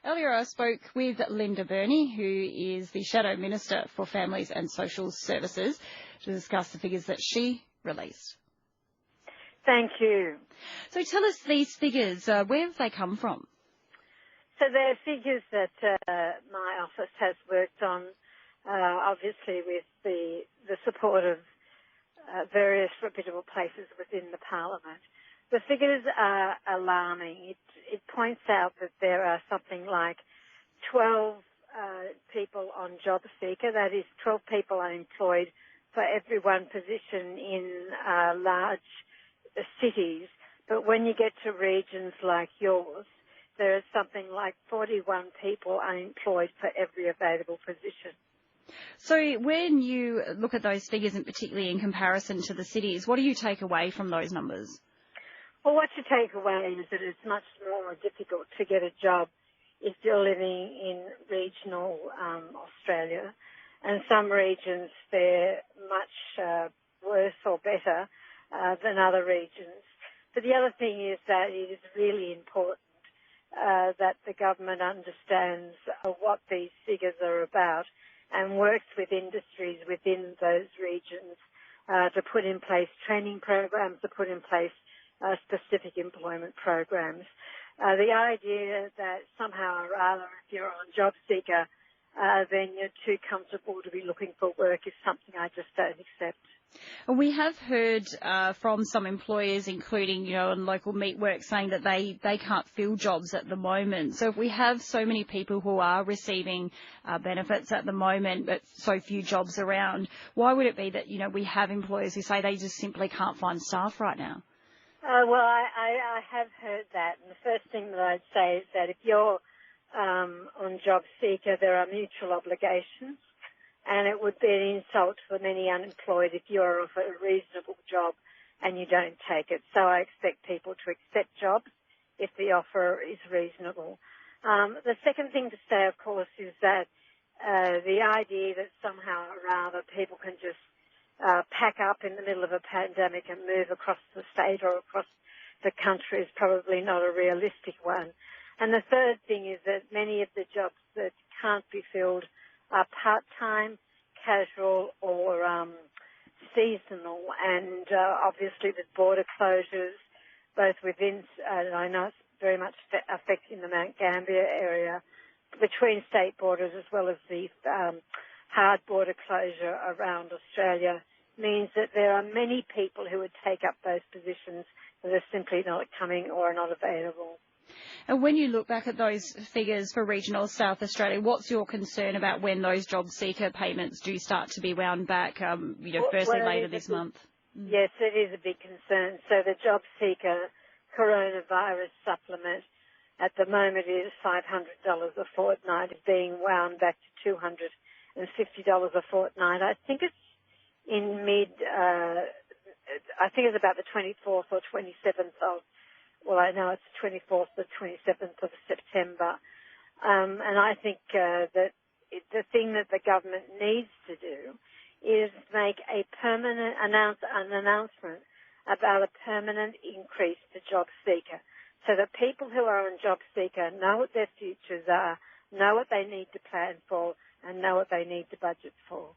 Earlier I spoke with Linda Burney, who is the Shadow Minister for Families and Social Services, to discuss the figures that she released. Thank you. So tell us these figures, where have they come from? So they're figures that my office has worked on, obviously with the support of various reputable places within the Parliament. The figures are alarming. It points out that there are something like 12 people on JobSeeker, that is 12 people unemployed for every one position in large cities. But when you get to regions like yours, there is something like 41 people unemployed for every available position. So when you look at those figures, and particularly in comparison to the cities, what do you take away from those numbers? Well, what you take away is that it's much more difficult to get a job if you're living in regional Australia. And some regions, they're much worse or better than other regions. But the other thing is that it is really important that the government understands what these figures are about and works with industries within those regions to put in place training programs, to put in place specific employment programs. The idea that somehow or other, if you're on JobSeeker, then you're too comfortable to be looking for work is something I just don't accept. We have heard from some employers, including, in local meatwork, saying that they can't fill jobs at the moment. So if we have so many people who are receiving benefits at the moment, but so few jobs around, why would it be that, we have employers who say they just simply can't find staff right now? Well, I have heard that. And the first thing that I'd say is that if you're on JobSeeker, there are mutual obligations. And it would be an insult for many unemployed if you're offered a reasonable job and you don't take it. So I expect people to accept jobs if the offer is reasonable. The second thing to say, of course, is that the idea that somehow or other people can just pack up in the middle of a pandemic and move across the state or across the country is probably not a realistic one. And the third thing is that many of the jobs that can't be filled are part-time, casual or seasonal, and obviously with border closures, both within, I know it's very much affecting the Mount Gambier area, between state borders as well as the hard border closure around Australia, means that there are many people who would take up those positions that are simply not coming or are not available. And when you look back at those figures for regional South Australia, what's your concern about when those JobSeeker payments do start to be wound back, firstly later this month? Yes, it is a big concern. So the JobSeeker coronavirus supplement at the moment is $500 a fortnight, is being wound back to $250 a fortnight. I think it's in I think it's about the 24th or 27th of, well, I know it's the 24th or 27th of September. And I think that the thing that the government needs to do is make an announcement about a permanent increase to JobSeeker, so that people who are on JobSeeker know what their futures are, know what they need to plan for, and know what they need to budget for.